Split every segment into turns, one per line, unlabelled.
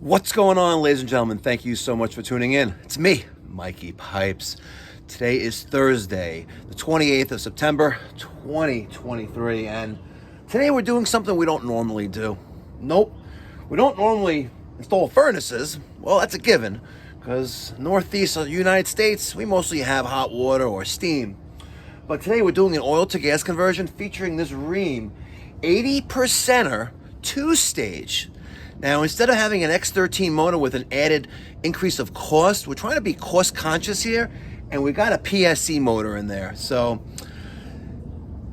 What's going on, ladies and gentlemen? Thank you so much for tuning in. It's me, Mikey Pipes. Today is Thursday, the 28th of September, 2023, and today we're doing something we don't normally do. Nope, we don't normally install furnaces. Well, that's a given, because northeast of the United States, we mostly have hot water or steam. But today we're doing an oil to gas conversion featuring this Rheem 80%er two-stage. Now, instead of having an X13 motor with an added increase of cost, we're trying to be cost conscious here, and we got a PSC motor in there. So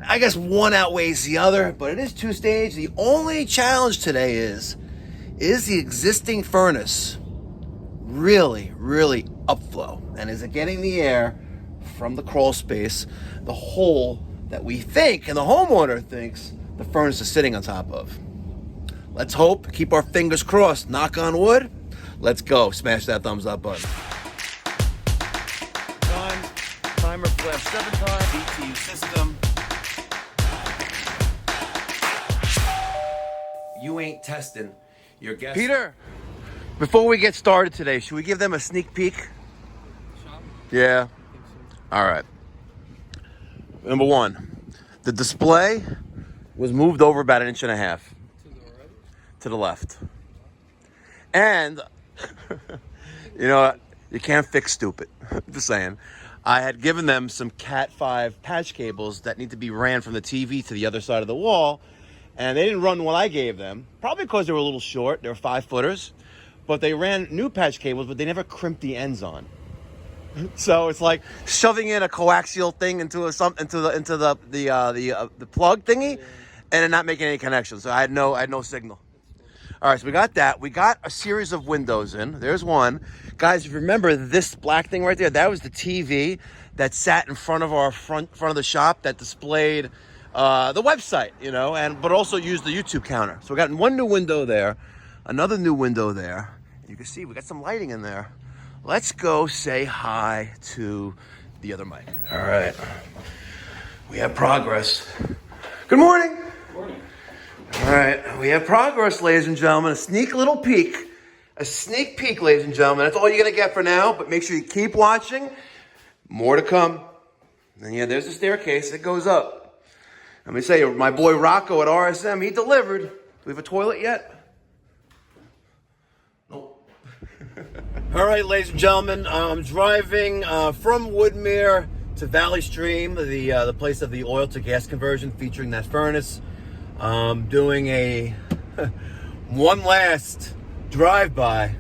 I guess one outweighs the other, but it is two-stage. The only challenge today is the existing furnace really upflow? And is it getting the air from the crawl space, the hole that we think, and the homeowner thinks, the furnace is sitting on top of? Let's hope, keep our fingers crossed, knock on wood. Let's go, smash that thumbs up button. Timer flash 7 times, BTU system. You ain't testing your guess. Peter, before we get started today, should we give them a sneak peek? Yeah. All right. Number one, the display was moved over about 1.5 inches. To the left. And, you know, you can't fix stupid. Just saying. I had given them some Cat 5 patch cables that need to be ran from the TV to the other side of the wall. And they didn't run what I gave them. Probably because they were a little short. They were 5-footers. But they ran new patch cables, but they never crimped the ends on. So it's like shoving in a coaxial thing into the plug thingy, and then not making any connections. So I had no signal. All right, so we got that. We got a series of windows in. There's one. Guys, if you remember this black thing right there, that was the TV that sat in front of our front of the shop that displayed the website, you know, but also used the YouTube counter. So we got one new window there, another new window there. You can see we got some lighting in there. Let's go say hi to the other mic. All right. We have progress. Good morning.
Good morning.
All right, we have progress, ladies and gentlemen. A sneak peek, ladies and gentlemen. That's all you're gonna get for now, but make sure you keep watching. More to come. And yeah, there's the staircase that goes up. Let me say, my boy Rocco at RSM, he delivered. Do we have a toilet yet? Nope. All right, ladies and gentlemen, I'm driving from Woodmere to Valley Stream, the place of the oil to gas conversion featuring that furnace. Doing a one last drive-by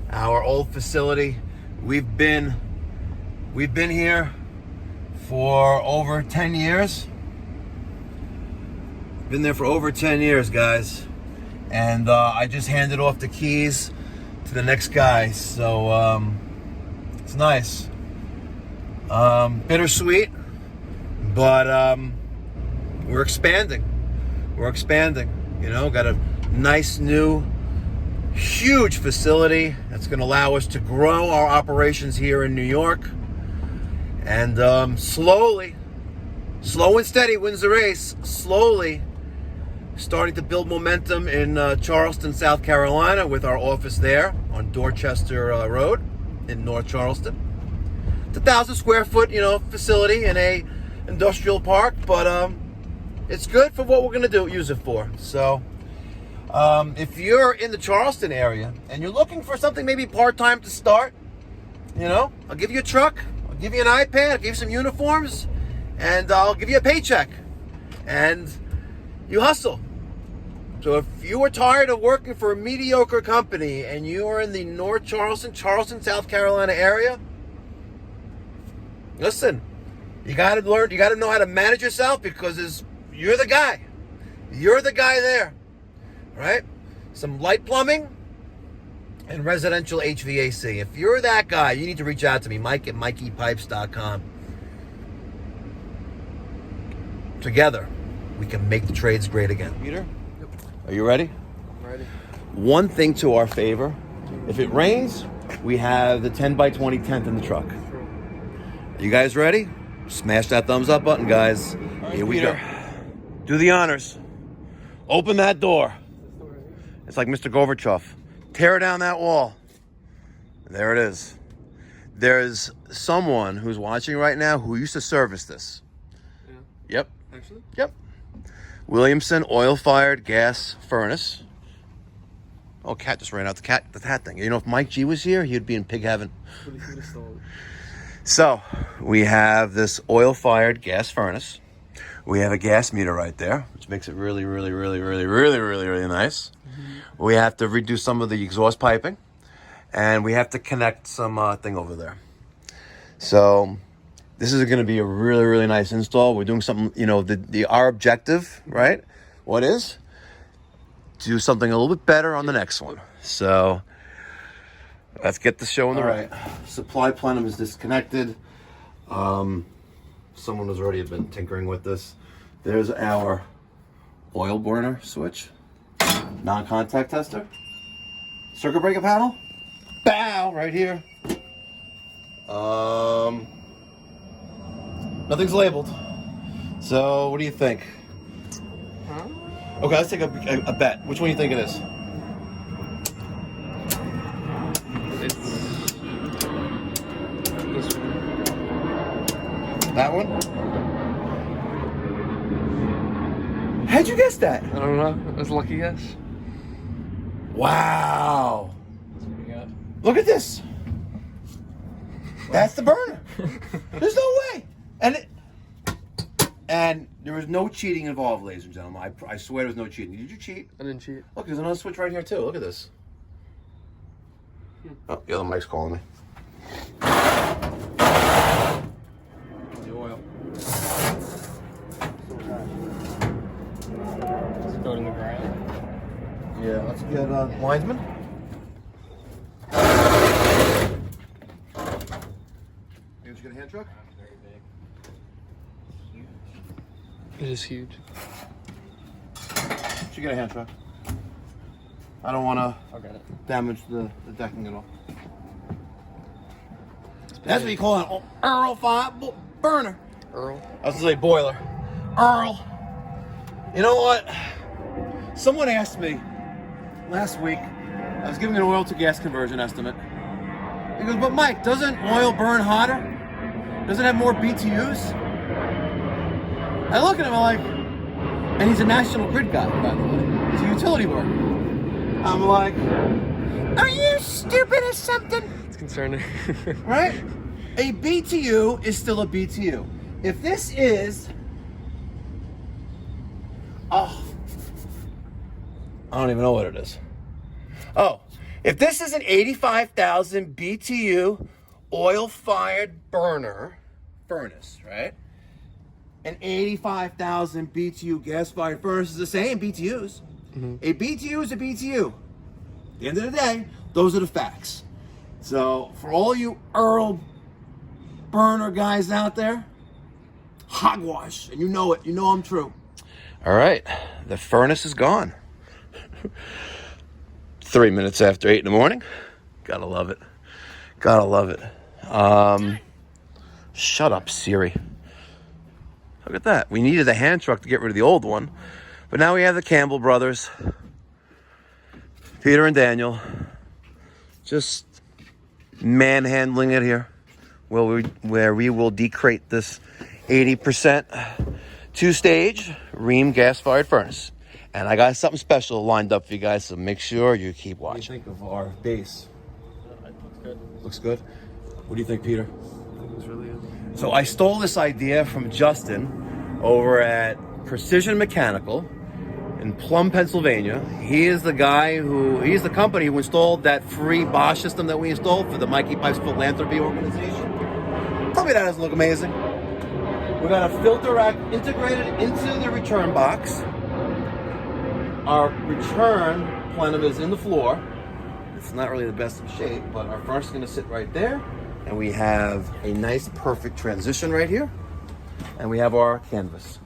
our old facility. We've been here for over 10 years. Been there for over 10 years, guys. And I just handed off the keys to the next guy. So it's nice. Bittersweet, but we're expanding. We're expanding, you know, got a nice new, huge facility that's going to allow us to grow our operations here in New York. And slow and steady wins the race, slowly starting to build momentum in Charleston, South Carolina with our office there on Dorchester Road in North Charleston. It's a 1,000 square foot, you know, facility in a industrial park, but it's good for what we're going to use it for. So if you're in the Charleston area and you're looking for something maybe part-time to start, you know, I'll give you a truck, I'll give you an iPad, I'll give you some uniforms, and I'll give you a paycheck. And you hustle. So if you are tired of working for a mediocre company and you are in the North Charleston, South Carolina area, listen, you got to know how to manage yourself, because you're the guy. You're the guy there, right? Some light plumbing and residential HVAC. If you're that guy, you need to reach out to me, Mike at MikeyPipes.com. Together, we can make the trades great again. Peter, are you ready?
I'm ready.
One thing to our favor, if it rains, we have the 10x20 tent in the truck. Are you guys ready? Smash that thumbs up button, guys.
Right,
here we
Peter.
go. Do the honors. Open that door. It's like Mr. Gorbachev. Tear down that wall. There it is. There's someone who's watching right now who used to service this.
Yeah.
Yep.
Actually?
Yep. Williamson oil-fired gas furnace. Oh, cat just ran out the cat thing. You know, if Mike G was here, he'd be in pig heaven. So, we have this oil-fired gas furnace. We have a gas meter right there, which makes it really, really, really, really, really, really, really nice. Mm-hmm. We have to redo some of the exhaust piping, and we have to connect some thing over there. So, this is going to be a really, really nice install. We're doing something, you know, our objective, right? What is? Do something a little bit better on the next one. So, let's get the show on the right. Supply plenum is disconnected. Someone has already been tinkering with this. There's our oil burner switch. Non-contact tester. Circuit breaker panel. Bow! Right here. Nothing's labeled. So, what do you think?
Huh?
Okay, let's take a bet. Which one do you think it is?
It's this one.
That one? How'd you guess that?
I don't know. It was a lucky guess.
Wow.
That's what we got.
Look at this. That's the burner. There's no way. And there was no cheating involved, ladies and gentlemen. I swear there was no cheating. Did you cheat?
I didn't cheat.
Look, there's another switch right here too. Look at this. Oh, the other mic's calling me. The oil.
Let's go in the ground.
Yeah, let's get linesman. Did you get a hand truck?
It is huge.
Should get a hand truck. I don't want to damage the decking at all. That's what you call an Earl 5 burner.
Earl?
I was going to say boiler. Earl. You know what? Someone asked me last week, I was giving an oil to gas conversion estimate. He goes, but Mike, doesn't oil burn hotter? Does it have more BTUs? I look at him, I'm like, and he's a National Grid guy, by the way. He's a utility worker. I'm like, are you stupid or something?
It's concerning.
Right? A BTU is still a BTU. If this is, I don't even know what it is. Oh, if this is an 85,000 BTU oil-fired furnace, right? An 85,000 BTU gas-fired furnace is the same BTUs. Mm-hmm. A BTU is a BTU. At the end of the day, those are the facts. So for all you Earl burner guys out there, hogwash, and you know it. You know I'm true. All right, the furnace is gone. 3 minutes after 8 in the morning. Gotta love it. Gotta love it. Shut up, Siri. Look at that. We needed a hand truck to get rid of the old one. But now we have the Campbell brothers. Peter and Daniel. Just manhandling it here. Where we will decrate this 80% two-stage Rheem gas-fired furnace. And I got something special lined up for you guys, so make sure you keep watching. What do you think of our base?
It looks good.
Looks good? What do you think, Peter?
I think it's really good.
So I stole this idea from Justin over at Precision Mechanical in Plum, Pennsylvania. He is the the company who installed that free Bosch system that we installed for the Mikey Pipes Philanthropy organization. Tell me that doesn't look amazing. We got a filter rack integrated into the return box. Our return plenum is in the floor. It's not really the best of shape, but our furnace is going to sit right there. And we have a nice, perfect transition right here. And we have our canvas.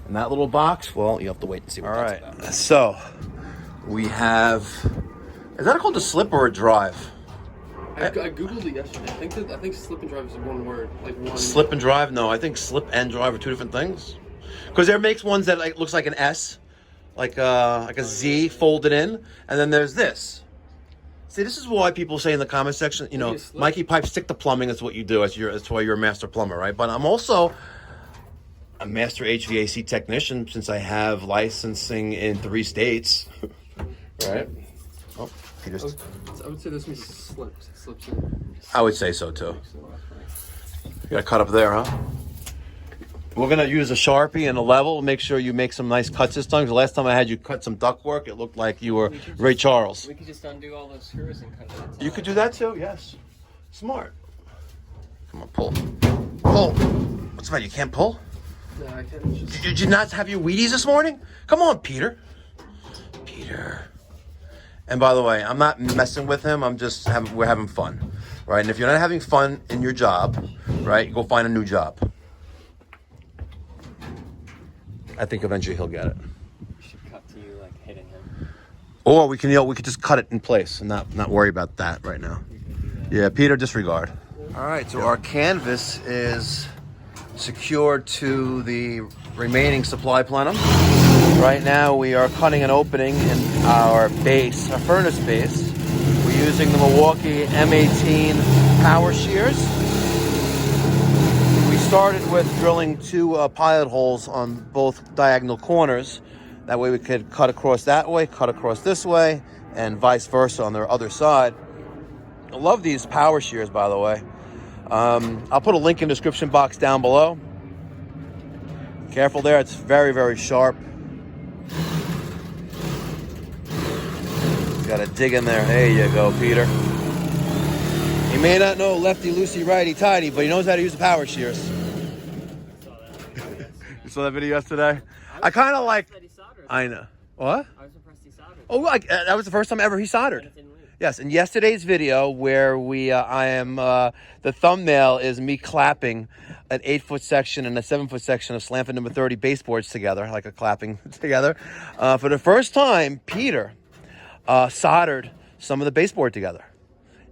And that little box, well, you have to wait and see what that's about. So, we have... Is that called a slip or a drive?
I Googled it yesterday. I think slip and drive is one word. Like one.
Slip and drive? No, I think slip and drive are two different things. Because there makes ones that looks like an S. Like a Z folded in. And then there's this. See, this is why people say in the comment section, Mikey Pipe, stick to plumbing. That's what you do. That's why you're a master plumber, right? But I'm also a master HVAC technician since I have licensing in 3 states, right? Oh, he just.
I would say this one slips in.
I would say so too. You got to cut up there, huh? We're going to use a Sharpie and a level. Make sure you make some nice cuts this time. Because the last time I had you cut some ductwork, it looked like you were Ray Charles.
We could just undo all those screws and cut it.
You could do that too, yes. Smart. Come on, pull. Pull. What's the matter? You can't pull?
No, I can't.
Did you not have your Wheaties this morning? Come on, Peter. Peter. And by the way, I'm not messing with him. We're having fun, right? And if you're not having fun in your job, right, go find a new job. I think eventually he'll get it.
We should cut to you like hitting him.
Or we could just cut it in place and not worry about that right now. Yeah, Peter, disregard. All right, so our canvas is secured to the remaining supply plenum. Right now we are cutting an opening in our base, our furnace base. We're using the Milwaukee M18 power shears. We started with drilling 2 pilot holes on both diagonal corners. That way we could cut across that way, cut across this way, and vice versa on the other side. I love these power shears, by the way. I'll put a link in the description box down below. Careful there, it's very, very sharp. Got to dig in there. There you go, Peter. He may not know lefty, loosey, righty, tighty, but he knows how to use the power shears. You saw that video yesterday? I kind of like... I know. What?
I was surprised he soldered.
Oh, that was the first time ever he soldered. Yes, in yesterday's video where the thumbnail is me clapping an 8-foot section and a 7-foot section of Slamford number 30 baseboards together, like a clapping together. For the first time, Peter soldered some of the baseboard together.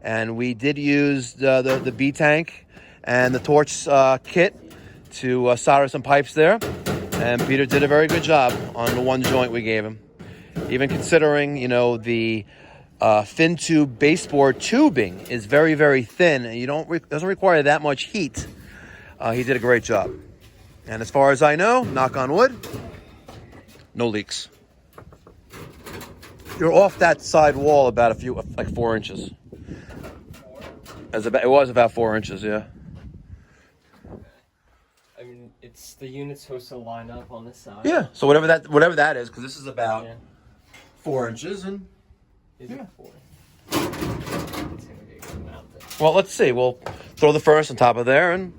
And we did use the B-tank and the torch kit to solder some pipes there. And Peter did a very good job on the one joint we gave him. Even considering, the fin tube baseboard tubing is very, very thin, and doesn't require that much heat. He did a great job. And as far as I know, knock on wood, no leaks. You're off that side wall about 4 inches. It was about 4 inches, yeah.
I mean, it's the unit's supposed to line up on this side.
Yeah, so whatever that is, because this is about 4 inches, and
Is it 4? It's gonna be a good amount there.
Well, let's see. We'll throw the furnace on top of there, and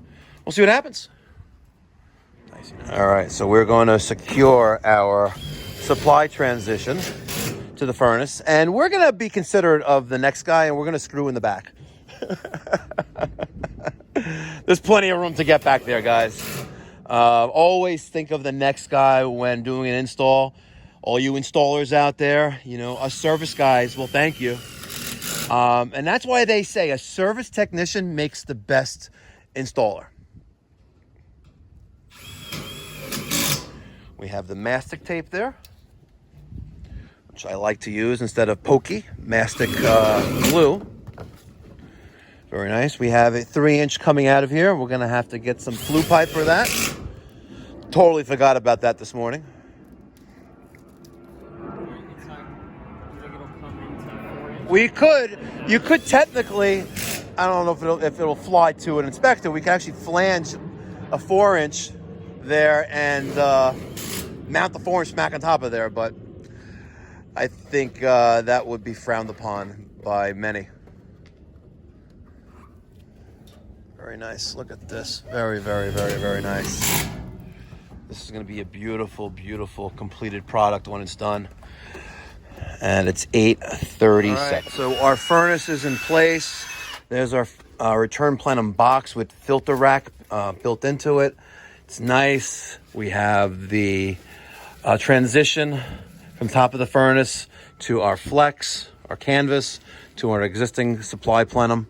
we'll see what happens. Nice. All right, so we're going to secure our supply transition to the furnace, and we're going to be considerate of the next guy, and we're going to screw in the back. There's plenty of room to get back there, guys. Always think of the next guy when doing an install. All you installers out there, us service guys, well, thank you. And that's why they say a service technician makes the best installer. We have the mastic tape there, which I like to use instead of pokey, mastic glue. Very nice. We have a 3-inch coming out of here. We're going to have to get some flue pipe for that. Totally forgot about that this morning. You could technically, I don't know if it'll fly to an inspector. We could actually flange a 4-inch there and mount the 4-inch smack on top of there, but I think that would be frowned upon by many. Very nice. Look at this. Very, very, very, very nice. This is going to be a beautiful, beautiful completed product when it's done. And it's 8:30 seconds. So our furnace is in place. There's our return plenum box with filter rack built into it. It's nice. We have the transition from top of the furnace to our flex, our canvas, to our existing supply plenum.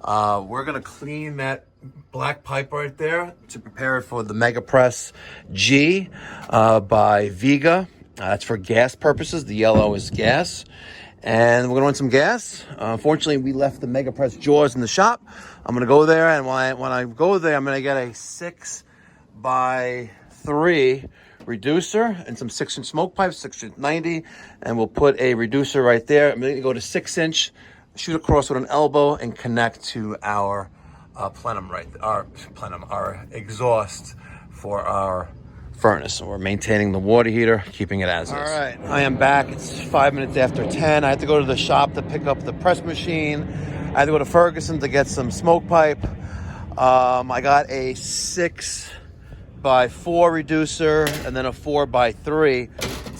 We're going to clean that black pipe right there to prepare it for the Mega Press G by Viga. That's for gas purposes. The yellow is gas. And we're gonna run some gas. Unfortunately, we left the Mega Press jaws in the shop. I'm gonna go there, and when I go there, I'm gonna get a 6x3 reducer and some 6-inch smoke pipes, 6-inch 90, and we'll put a reducer right there. I'm gonna go to 6-inch, shoot across with an elbow, and connect to our plenum our exhaust for our furnace. So we're maintaining the water heater, keeping it as is. All right, I am back. It's 5 minutes after 10. I had to go to the shop to pick up the press machine. I had to go to Ferguson to get some smoke pipe. I got a 6x4 reducer and then a 4x3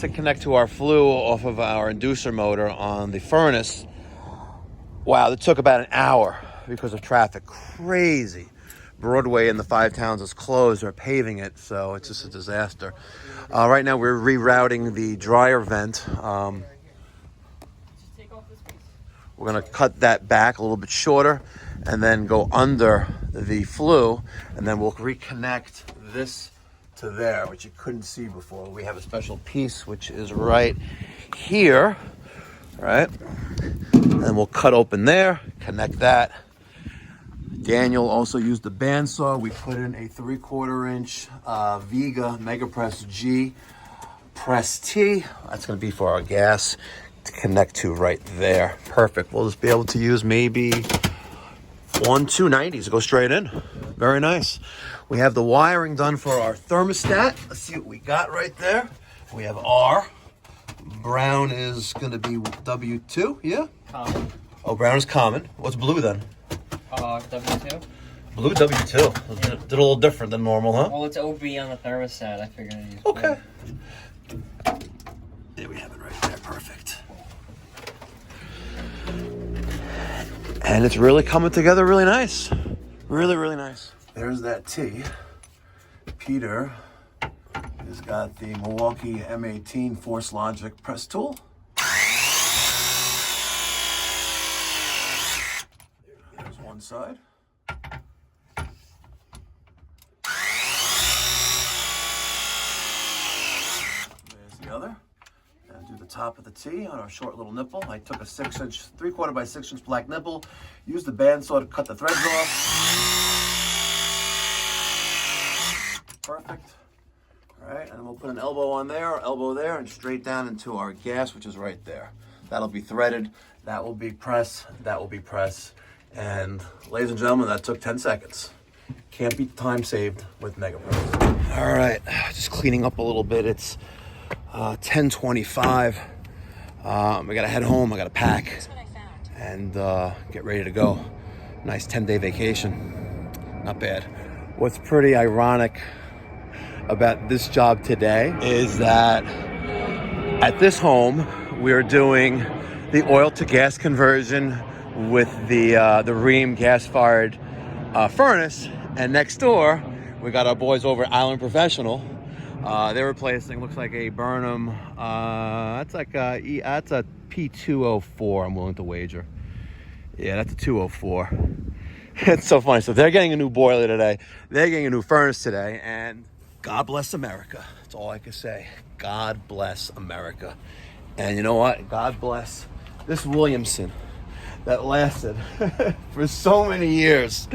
to connect to our flue off of our inducer motor on the furnace. Wow, it took about an hour because of traffic. Crazy. Broadway in the 5 towns is closed. They're paving it, so it's just a disaster. Right now, we're rerouting the dryer vent. We're going to cut that back a little bit shorter and then go under the flue, and then we'll reconnect this to there, which you couldn't see before. We have a special piece, which is right here, right? And we'll cut open there, connect that. Daniel also used the bandsaw. We put in a 3/4 inch Vega Megapress G Press T. That's going to be for our gas to connect to right there. Perfect. We'll just be able to use maybe 2 90s to go straight in. Very nice. We have the wiring done for our thermostat. Let's see what we got right there. We have R. Brown is going to be W2, yeah?
Common.
Oh, brown is common. What's blue then?
W2.
Blue W2. Did a little different than normal, huh?
Well, it's OB on the thermostat. I figured I'd use
Okay. There we have it right there. Perfect. And it's really coming together really nice. Really, really nice. There's that T. Peter has got the Milwaukee M18 Force Logic press tool. There's one side. There's the other. And do the top of the T on our short little nipple. I took a 6-inch, 3/4 by 6-inch black nipple, used the bandsaw to cut the threads off. Perfect. All right, and then we'll put an elbow on there, elbow there, and straight down into our gas, which is right there. That'll be threaded. That will be press. That will be press. And ladies and gentlemen, that took 10 seconds. Can't be time saved with Megapress. All right, just cleaning up a little bit. It's 10:25. I gotta head home. I gotta pack and get ready to go. Nice 10-day vacation. Not bad. What's pretty ironic about this job today is that at this home we are doing the oil to gas conversion with the Rheem gas-fired furnace, and next door we got our boys over at Island Professional. They're replacing, looks like a Burnham. That's like that's a P204. I'm willing to wager. Yeah, that's a 204. It's so funny. So they're getting a new boiler today. They're getting a new furnace today, and God bless America. That's all I can say. God bless America. And you know what? God bless this Williamson that lasted for so many years.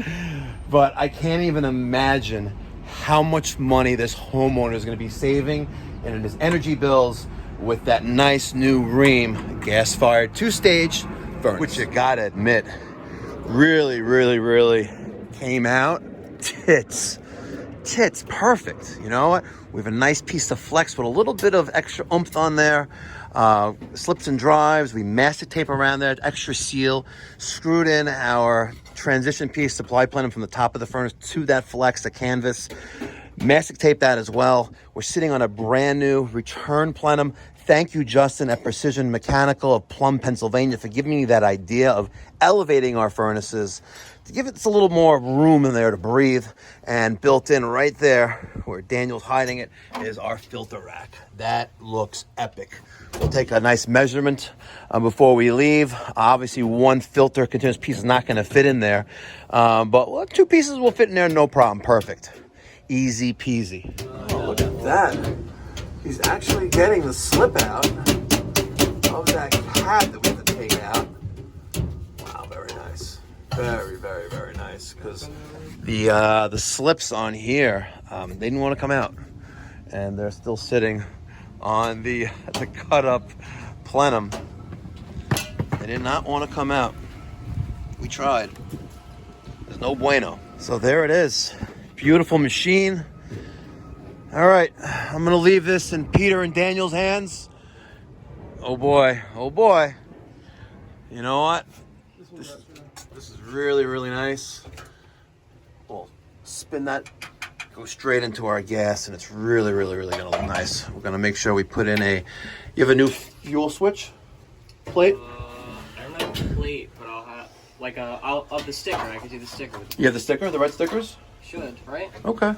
But I can't even imagine how much money this homeowner is going to be saving in his energy bills with that nice new Rheem gas-fired 2-stage furnace, which you gotta admit really, really, really came out tits perfect. You know what? We have a nice piece of flex with a little bit of extra oomph on there. Slips and drives. We mastic tape around there, extra seal. Screwed in our transition piece, supply plenum from the top of the furnace to that flex, the canvas. Mastic tape that as well. We're sitting on a brand new return plenum. Thank you, Justin, at Precision Mechanical of Plum, Pennsylvania, for giving me that idea of elevating our furnaces to give it a little more room in there to breathe. And built in right there, where Daniel's hiding it, is our filter rack. That looks epic. We'll take a nice measurement before we leave. Obviously, one filter continuous piece is not going to fit in there, but 2 pieces will fit in there, no problem. Perfect. Easy peasy. Oh, look at that. He's actually getting the slip out of that pad that we have to take out. Wow, very nice. Very, very, very nice. Because the slips on here, they didn't want to come out. And they're still sitting on the cut up plenum. They did not want to come out. We tried. There's no bueno. So there it is. Beautiful machine. All right, I'm gonna leave this in Peter and Daniel's hands. Oh boy, oh boy. You know what? This is really, really nice. We'll spin that, go straight into our gas, and it's really, really, really gonna look nice. We're gonna make sure we put in you have a new fuel switch plate?
I don't have a plate, but I'll have, like, of the sticker. I could do the sticker.
You have the sticker, the red stickers?
Should, right?
Okay.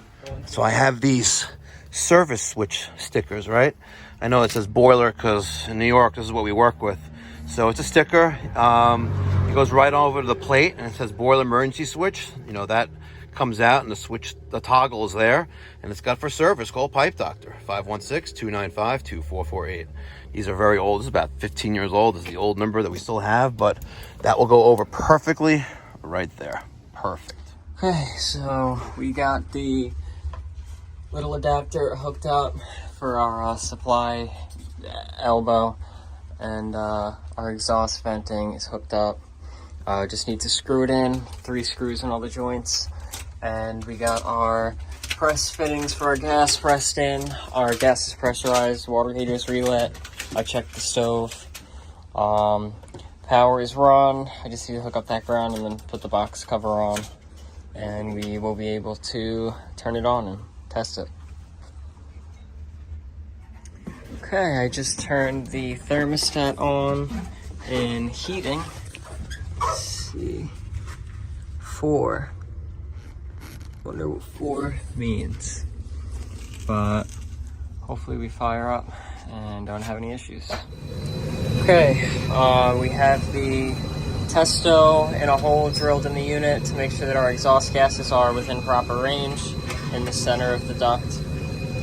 So I have these service switch stickers, right? I know it says boiler because in New York, this is what we work with. So it's a sticker. It goes right over to the plate and it says boiler emergency switch. You know, that comes out and the toggle is there. And it's got for service, call Pipe Doctor, 516-295-2448. These are very old. This is about 15 years old. This is the old number that we still have, but that will go over perfectly right there. Perfect.
Okay, so we got the little adapter hooked up for our supply elbow, and our exhaust venting is hooked up. Just need to screw it in, 3 screws in all the joints, and we got our press fittings for our gas pressed in. Our gas is pressurized, water heater is relit. I checked the stove. Power is run. I just need to hook up that ground and then put the box cover on, and we will be able to turn it on and test it. Okay, I just turned the thermostat on in heating. Let's see. 4. Wonder what 4 means. But hopefully we fire up and don't have any issues. Okay, we have the testo in a hole drilled in the unit to make sure that our exhaust gases are within proper range in the center of the duct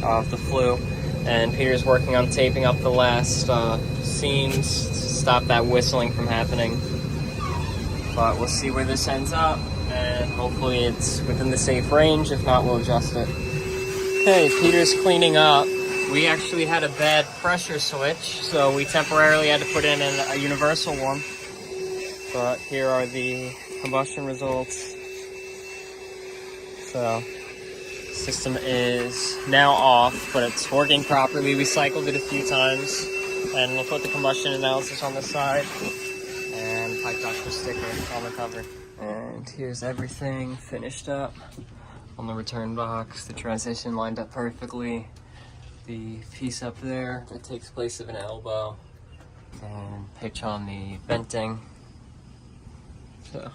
of the flue. And Peter's working on taping up the last seams to stop that whistling from happening. But we'll see where this ends up, and hopefully it's within the safe range. If not, we'll adjust it. Okay, Peter's cleaning up. We actually had a bad pressure switch, so we temporarily had to put in a universal one. But here are the combustion results. So, system is now off, but it's working properly. We cycled it a few times, and we'll put the combustion analysis on the side and Pipe Doctor sticker on the cover. And here's everything finished up on the return box. The transition lined up perfectly. The piece up there that takes place of an elbow, and pitch on the venting. So